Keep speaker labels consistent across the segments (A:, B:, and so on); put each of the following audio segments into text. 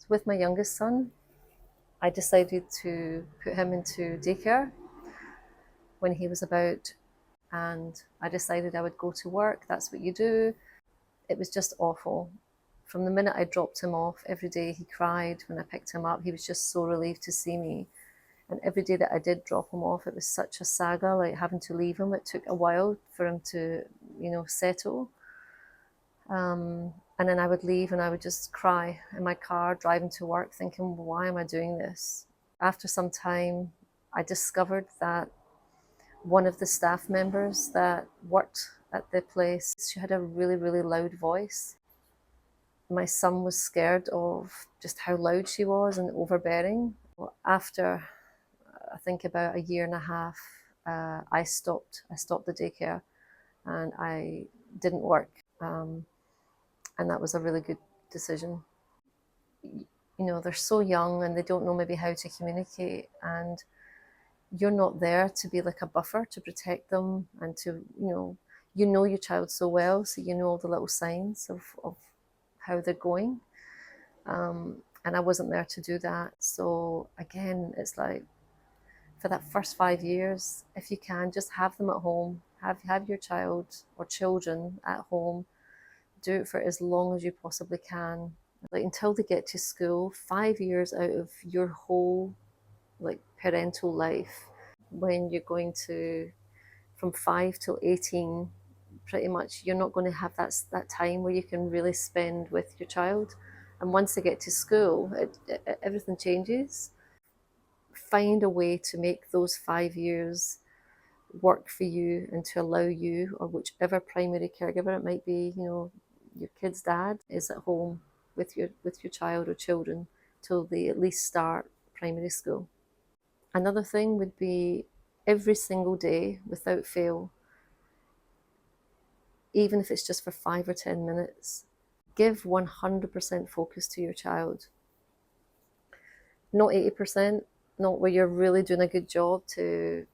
A: With my youngest son, I decided to put him into daycare when he was about, and I decided I would go to work. That's what you do. It was just awful. From the minute I dropped him off, every day he cried. When I picked him up, he was just so relieved to see me. And every day that I did drop him off, it was such a saga, like having to leave him. It took a while for him to, settle. And then I would leave and I would just cry in my car driving to work, thinking, why am I doing this? After some time, I discovered that one of the staff members that worked at the place, she had a really, really loud voice. My son was scared of just how loud she was and overbearing. After I think about a year and a half, I stopped. I stopped the daycare, and I didn't work, and that was a really good decision. They're so young and they don't know maybe how to communicate, and you're not there to be like a buffer to protect them and to your child so well, so you know all the little signs of how they're going. And I wasn't there to do that. So again, it's like, for that first 5 years, if you can, just have them at home. Have your child or children at home. Do it for as long as you possibly can, like until they get to school. 5 years out of your whole like parental life, when you're going to from 5 till 18, pretty much you're not going to have that time where you can really spend with your child. And once they get to school, everything changes. Find a way to make those 5 years work for you and to allow you, or whichever primary caregiver it might be, your kid's dad is at home with your child or children till they at least start primary school. Another thing would be, every single day without fail, even if it's just for 5 or 10 minutes, give 100% focus to your child. Not 80%, not where you're really doing a good job to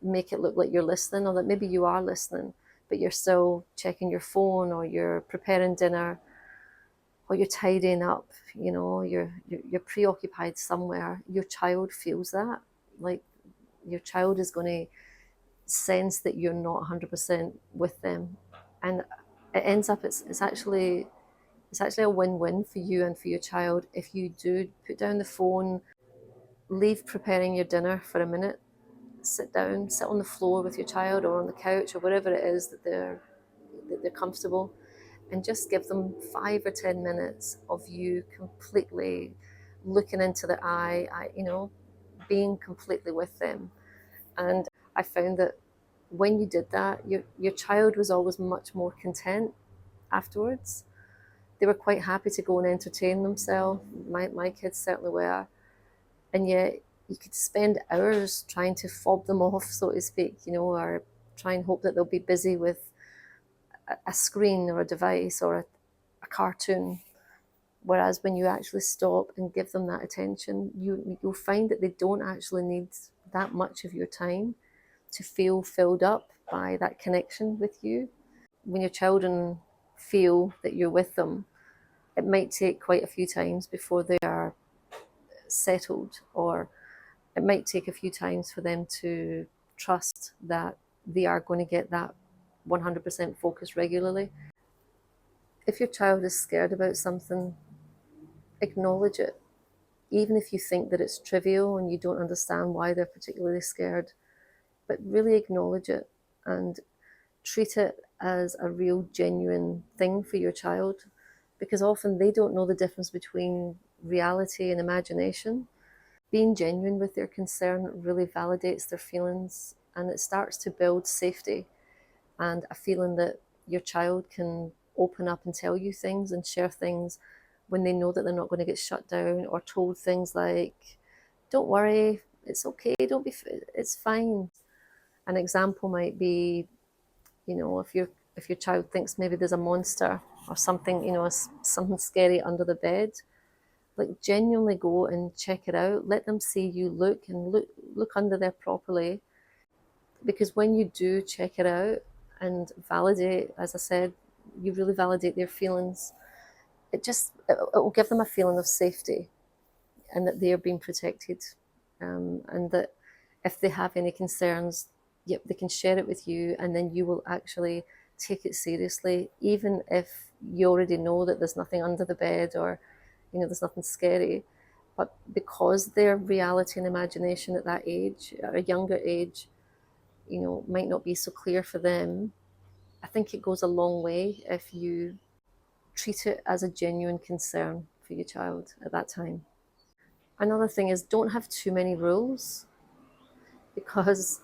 A: make it look like you're listening, or that maybe you are listening, but you're still checking your phone, or you're preparing dinner, or you're tidying up, you're preoccupied somewhere. Your child feels that. Like, your child is going to sense that you're not 100% with them, and it ends up, it's actually a win-win for you and for your child if you do put down the phone, leave preparing your dinner for a minute, sit down, sit on the floor with your child or on the couch or wherever it is that they're comfortable, and just give them 5 or 10 minutes of you completely looking into their being completely with them. And I found that when you did that, your child was always much more content afterwards. They were quite happy to go and entertain themselves. My kids certainly were. And yet you could spend hours trying to fob them off, so to speak, or try and hope that they'll be busy with a screen or a device or a cartoon. Whereas when you actually stop and give them that attention, you'll find that they don't actually need that much of your time to feel filled up by that connection with you. When your children feel that you're with them, it might take quite a few times before they are settled, or it might take a few times for them to trust that they are going to get that 100% focus regularly. If your child is scared about something, acknowledge it. Even if you think that it's trivial and you don't understand why they're particularly scared, but really acknowledge it and treat it as a real genuine thing for your child, because often they don't know the difference between reality and imagination. Being genuine with their concern really validates their feelings, and it starts to build safety and a feeling that your child can open up and tell you things and share things when they know that they're not going to get shut down or told things like, don't worry, it's okay, it's fine. An example might be, if your child thinks maybe there's a monster or something, something scary under the bed, like genuinely go and check it out. Let them see you look under there properly, because when you do check it out and validate, as I said, you really validate their feelings. it will give them a feeling of safety and that they are being protected, and that if they have any concerns, yep, they can share it with you, and then you will actually take it seriously, even if you already know that there's nothing under the bed, or there's nothing scary. But because their reality and imagination at that age, at a younger age, might not be so clear for them, I think it goes a long way if you treat it as a genuine concern for your child at that time. Another thing is, don't have too many rules, because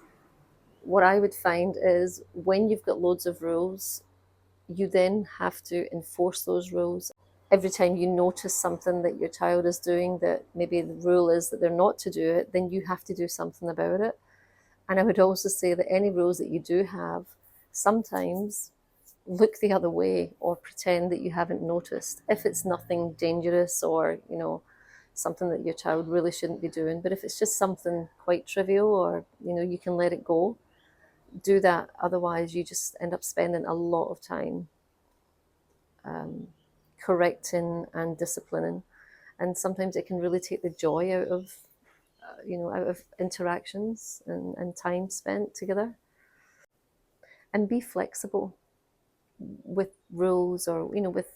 A: what I would find is when you've got loads of rules, you then have to enforce those rules. Every time you notice something that your child is doing that maybe the rule is that they're not to do it, then you have to do something about it. And I would also say that any rules that you do have, sometimes look the other way or pretend that you haven't noticed, if it's nothing dangerous or something that your child really shouldn't be doing. But if it's just something quite trivial, or you can let it go, do that. Otherwise you just end up spending a lot of time correcting and disciplining, and sometimes it can really take the joy out of interactions and time spent together. And be flexible with rules, or with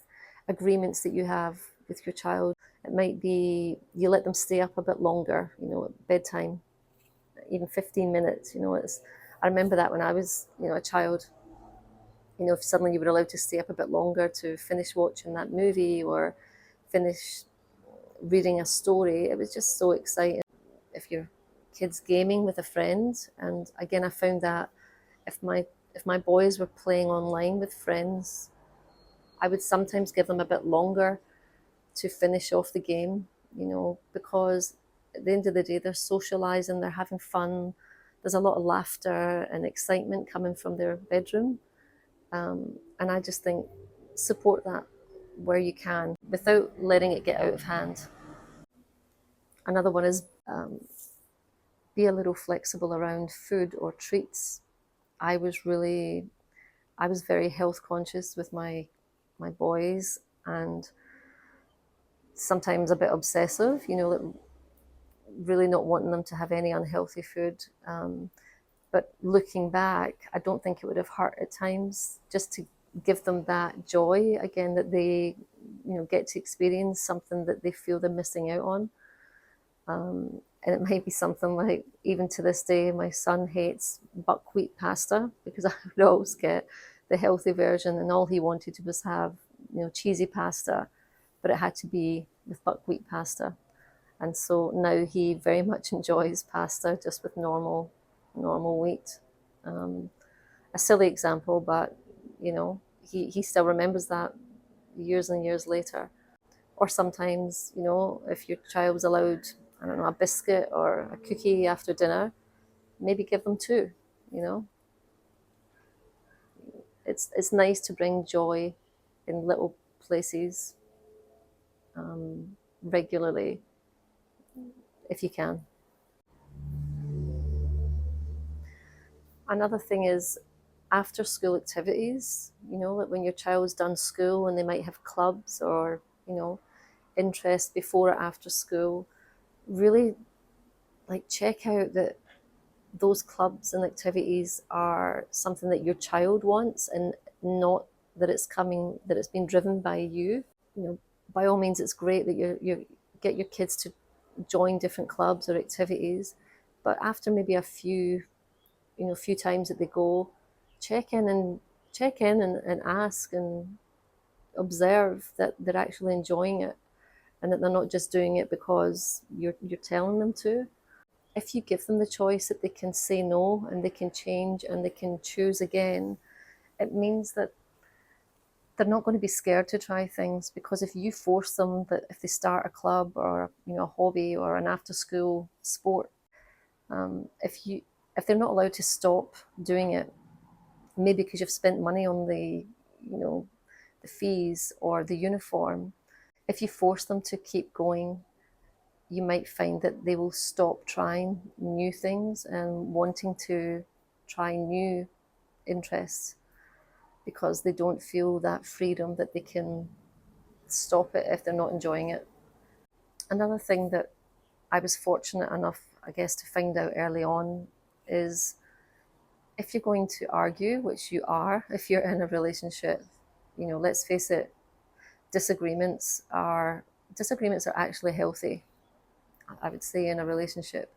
A: agreements that you have with your child. It might be you let them stay up a bit longer, at bedtime, even 15 minutes. I remember that when I was, a child, if suddenly you were allowed to stay up a bit longer to finish watching that movie or finish reading a story, it was just so exciting. If your kid's gaming with a friend, and again, I found that if my boys were playing online with friends, I would sometimes give them a bit longer to finish off the game, because at the end of the day, they're socializing, they're having fun. There's a lot of laughter and excitement coming from their bedroom. And I just think support that where you can without letting it get out of hand. Another one is be a little flexible around food or treats. I was really, I was very health conscious with my boys, and sometimes a bit obsessive, like really not wanting them to have any unhealthy food. But looking back, I don't think it would have hurt at times, just to give them that joy again, that they, get to experience something that they feel they're missing out on. And it might be something like, even to this day, my son hates buckwheat pasta, because I would always get the healthy version, and all he wanted to was have, cheesy pasta, but it had to be with buckwheat pasta. And so now he very much enjoys pasta just with normal wheat. Um, a silly example, but he still remembers that years and years later. Or sometimes, if your child's allowed, I don't know, a biscuit or a cookie after dinner, maybe give them two. You know, it's nice to bring joy in little places, regularly, if you can. Another thing is after school activities, like when your child's done school and they might have clubs or, interest before or after school, really like check out that those clubs and activities are something that your child wants, and not that it's been driven by you. By all means, it's great that you get your kids to join different clubs or activities, but after maybe a few times that they go, check in and and ask and observe that they're actually enjoying it, and that they're not just doing it because you're telling them to. If you give them the choice that they can say no, and they can change, and they can choose again, it means that they're not going to be scared to try things. Because if you force them, that if they start a club or a hobby or an after school sport, if they're not allowed to stop doing it, maybe because you've spent money on the fees or the uniform, if you force them to keep going, you might find that they will stop trying new things and wanting to try new interests, because they don't feel that freedom that they can stop it if they're not enjoying it. Another thing that I was fortunate enough, I guess, to find out early on is if you're going to argue, which you are, if you're in a relationship, let's face it, disagreements are actually healthy, I would say, in a relationship.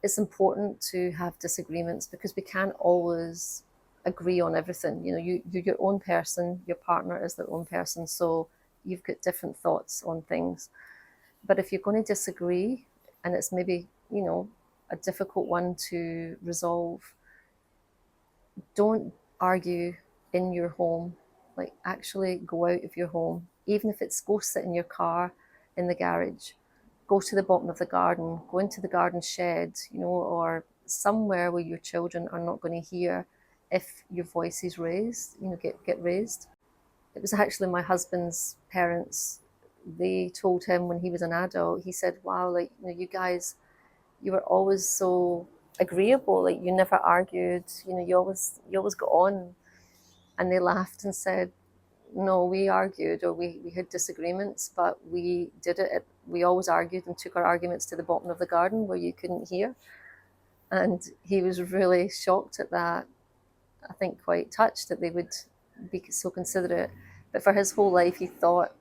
A: It's important to have disagreements because we can't always agree on everything. You're your own person, your partner is their own person, so you've got different thoughts on things. But if you're going to disagree and it's maybe, a difficult one to resolve, don't argue in your home. Like, actually go out of your home, even if it's go sit in your car in the garage, go to the bottom of the garden, go into the garden shed, or somewhere where your children are not going to hear if your voice is raised, get raised. It was actually my husband's parents. They told him when he was an adult, he said, wow, like, you guys, you were always so agreeable, like you never argued, you always got on. And they laughed and said, no, we argued, or we had disagreements, but we always argued and took our arguments to the bottom of the garden where you couldn't hear. And he was really shocked at that. I think quite touched that they would be so considerate. But for his whole life, he thought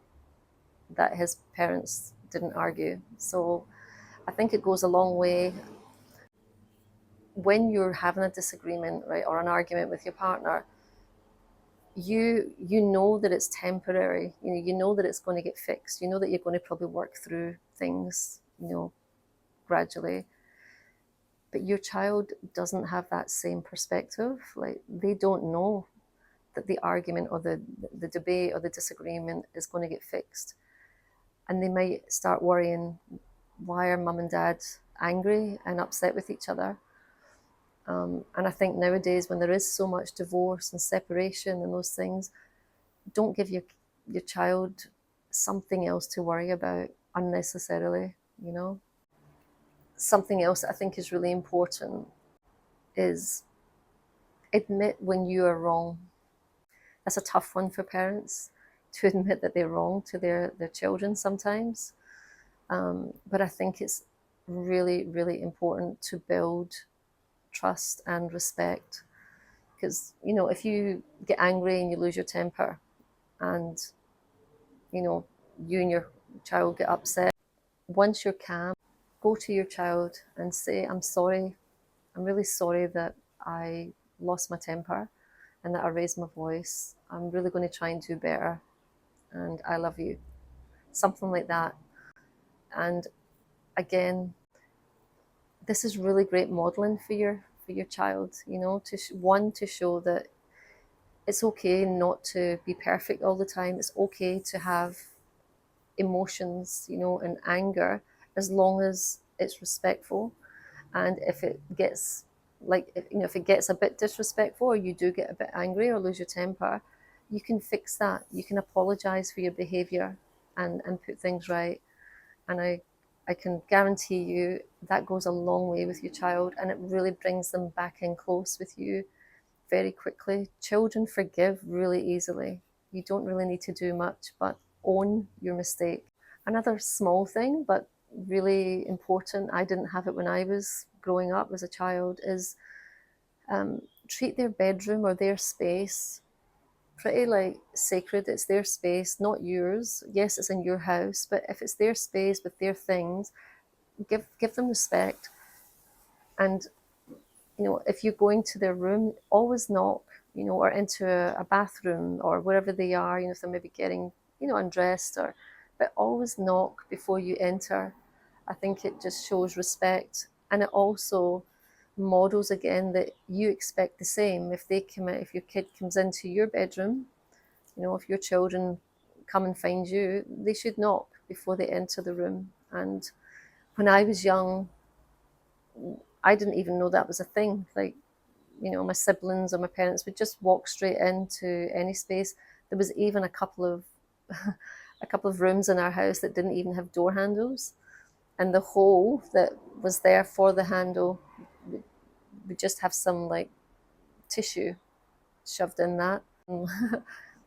A: that his parents didn't argue. So I think it goes a long way when you're having a disagreement, right, or an argument with your partner. You know that it's temporary. You know that it's going to get fixed. You know that you're going to probably work through things, gradually. But your child doesn't have that same perspective. Like, they don't know that the argument or the debate or the disagreement is going to get fixed. And they might start worrying, why are mum and dad angry and upset with each other? And I think nowadays, when there is so much divorce and separation and those things, don't give your child something else to worry about unnecessarily. Something else that I think is really important is admit when you are wrong. That's a tough one for parents, to admit that they're wrong to their children sometimes. But I think it's really, really important to build trust and respect. Because, if you get angry and you lose your temper, and, you and your child get upset, once you're calm, go to your child and say, I'm sorry. I'm really sorry that I lost my temper and that I raised my voice. I'm really going to try and do better. And I love you. Something like that. And again, this is really great modeling for your child, to show that it's okay not to be perfect all the time. It's okay to have emotions, and anger, as long as it's respectful. And if it gets if it gets a bit disrespectful, or you do get a bit angry or lose your temper, you can fix that. You can apologize for your behavior and put things right. And I can guarantee you that goes a long way with your child, and it really brings them back in close with you very quickly. Children forgive really easily. You don't really need to do much, but own your mistake. Another small thing, but really important, I didn't have it when I was growing up as a child, is treat their bedroom or their space pretty like sacred. It's their space, not yours. Yes, it's in your house, but if it's their space with their things, give them respect. And if you're going to their room, always knock, or into a bathroom or wherever they are, if they're maybe getting, undressed, but always knock before you enter. I think it just shows respect, and it also models again that you expect the same. If your kid comes into your bedroom, if your children come and find you, they should knock before they enter the room. And when I was young, I didn't even know that was a thing. Like, my siblings or my parents would just walk straight into any space. There was even a couple of a couple of rooms in our house that didn't even have door handles, and the hole that was there for the handle would just have some like tissue shoved in that.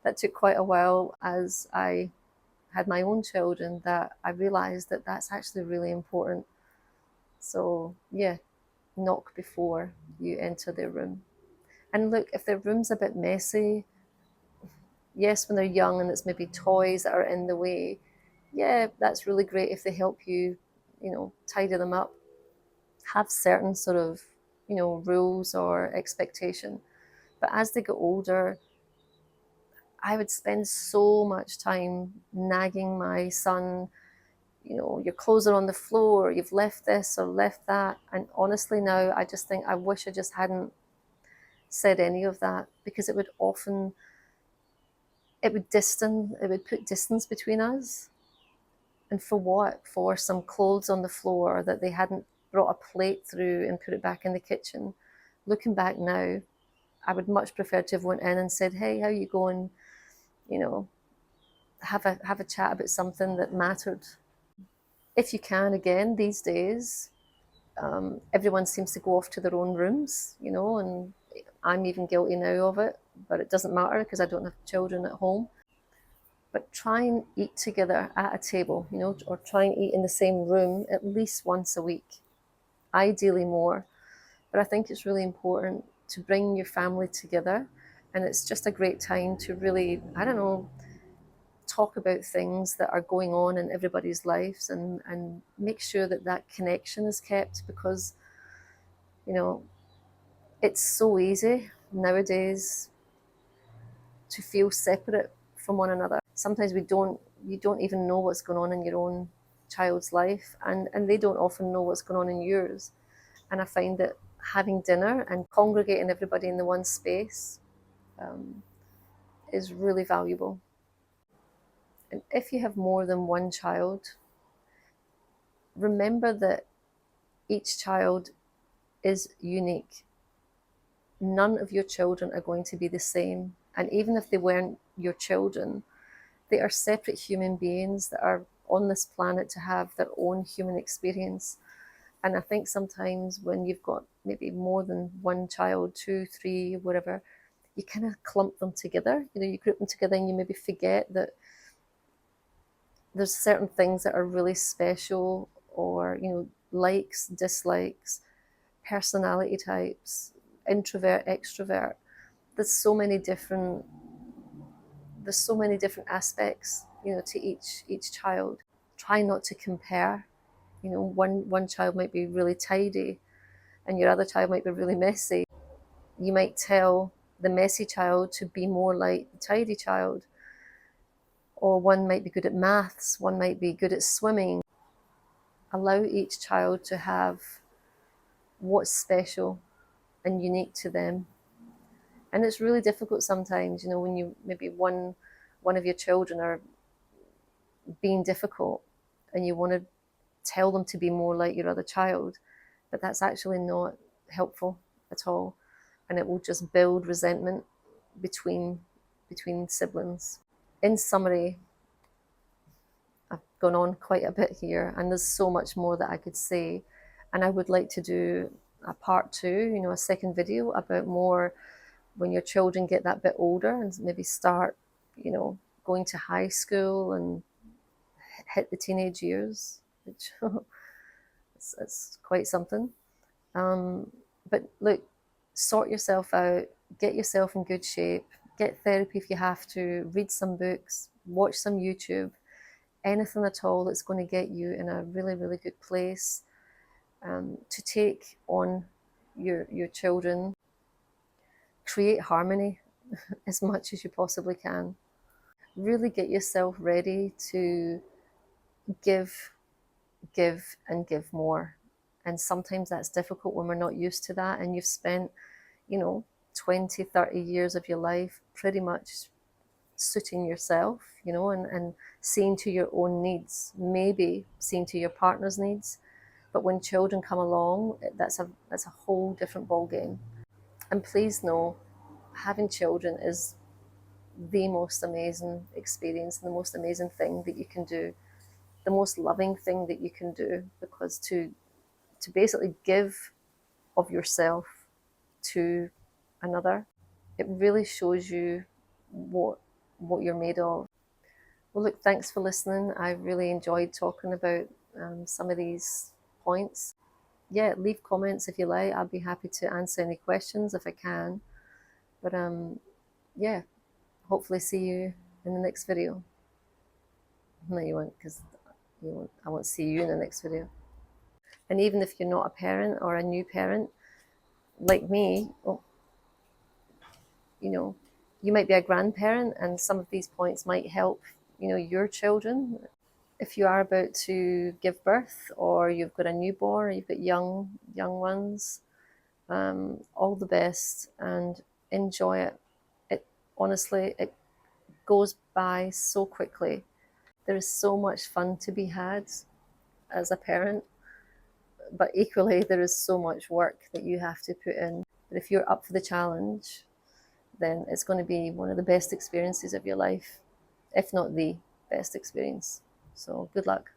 A: that took quite a while as I had my own children, that I realized that that's actually really important. So yeah, knock before you enter their room. And look, if their room's a bit messy, yes, when they're young and it's maybe toys that are in the way, yeah, that's really great if they help you, tidy them up, have certain sort of, rules or expectation. But as they get older, I would spend so much time nagging my son, your clothes are on the floor, you've left this or left that. And honestly, now I just think I wish I just hadn't said any of that, because it would put distance between us. And for what? For some clothes on the floor that they hadn't brought a plate through and put it back in the kitchen. Looking back now, I would much prefer to have went in and said, "Hey, how you going?" You know, have a chat about something that mattered. If you can, again, these days, everyone seems to go off to their own rooms, and I'm even guilty now of it, but it doesn't matter because I don't have children at home. But try and eat together at a table, or try and eat in the same room at least once a week, ideally more. But I think it's really important to bring your family together. And it's just a great time to really, I don't know, talk about things that are going on in everybody's lives, and make sure that that connection is kept, because, you know, it's so easy nowadays to feel separate from one another. Sometimes you don't even know what's going on in your own child's life, and they don't often know what's going on in yours. And I find that having dinner and congregating everybody in the one space um, is really valuable. And if you have more than one child, remember that each child is unique. None of your children are going to be the same. And even if they weren't your children, they are separate human beings that are on this planet to have their own human experience. And I think sometimes when you've got maybe more than one child, two, three, whatever, you kind of clump them together. You group them together and you maybe forget that there's certain things that are really special, or, likes, dislikes, personality types, introvert, extrovert. There's so many different there's so many different aspects, to each child. Try not to compare. One child might be really tidy and your other child might be really messy. You might tell the messy child to be more like the tidy child, or one might be good at maths, one might be good at swimming. Allow each child to have what's special and unique to them. And it's really difficult sometimes, when you maybe one of your children are being difficult and you want to tell them to be more like your other child, but that's actually not helpful at all, and it will just build resentment between siblings. In summary, I've gone on quite a bit here, and there's so much more that I could say, and I would like to do a part two, a second video about more when your children get that bit older and maybe start, going to high school and hit the teenage years, which it's quite something. But look, sort yourself out, get yourself in good shape, get therapy if you have to, read some books, watch some YouTube, anything at all that's going to get you in a really, really good place to take on your children. Create harmony as much as you possibly can. Really get yourself ready to give, and give more. And sometimes that's difficult when we're not used to that, and you've spent, 20, 30 years of your life pretty much suiting yourself, and seeing to your own needs, maybe seeing to your partner's needs. But when children come along, that's a whole different ball game. And please know, having children is the most amazing experience and the most amazing thing that you can do, the most loving thing that you can do, because to basically give of yourself to another, it really shows you what what you're made of. Well, look, thanks for listening. I really enjoyed talking about some of these points. Yeah, leave comments if you like. I'll be happy to answer any questions if I can. But yeah, hopefully see you in the next video. No, you won't, because I won't see you in the next video. And even if you're not a parent or a new parent, like me, well, you know, you might be a grandparent, and some of these points might help, your children. If you are about to give birth, or you've got a newborn, or you've got young ones, all the best and enjoy it. It honestly, it goes by so quickly. There is so much fun to be had as a parent, but equally there is so much work that you have to put in. But if you're up for the challenge, then it's going to be one of the best experiences of your life, if not the best experience. So good luck.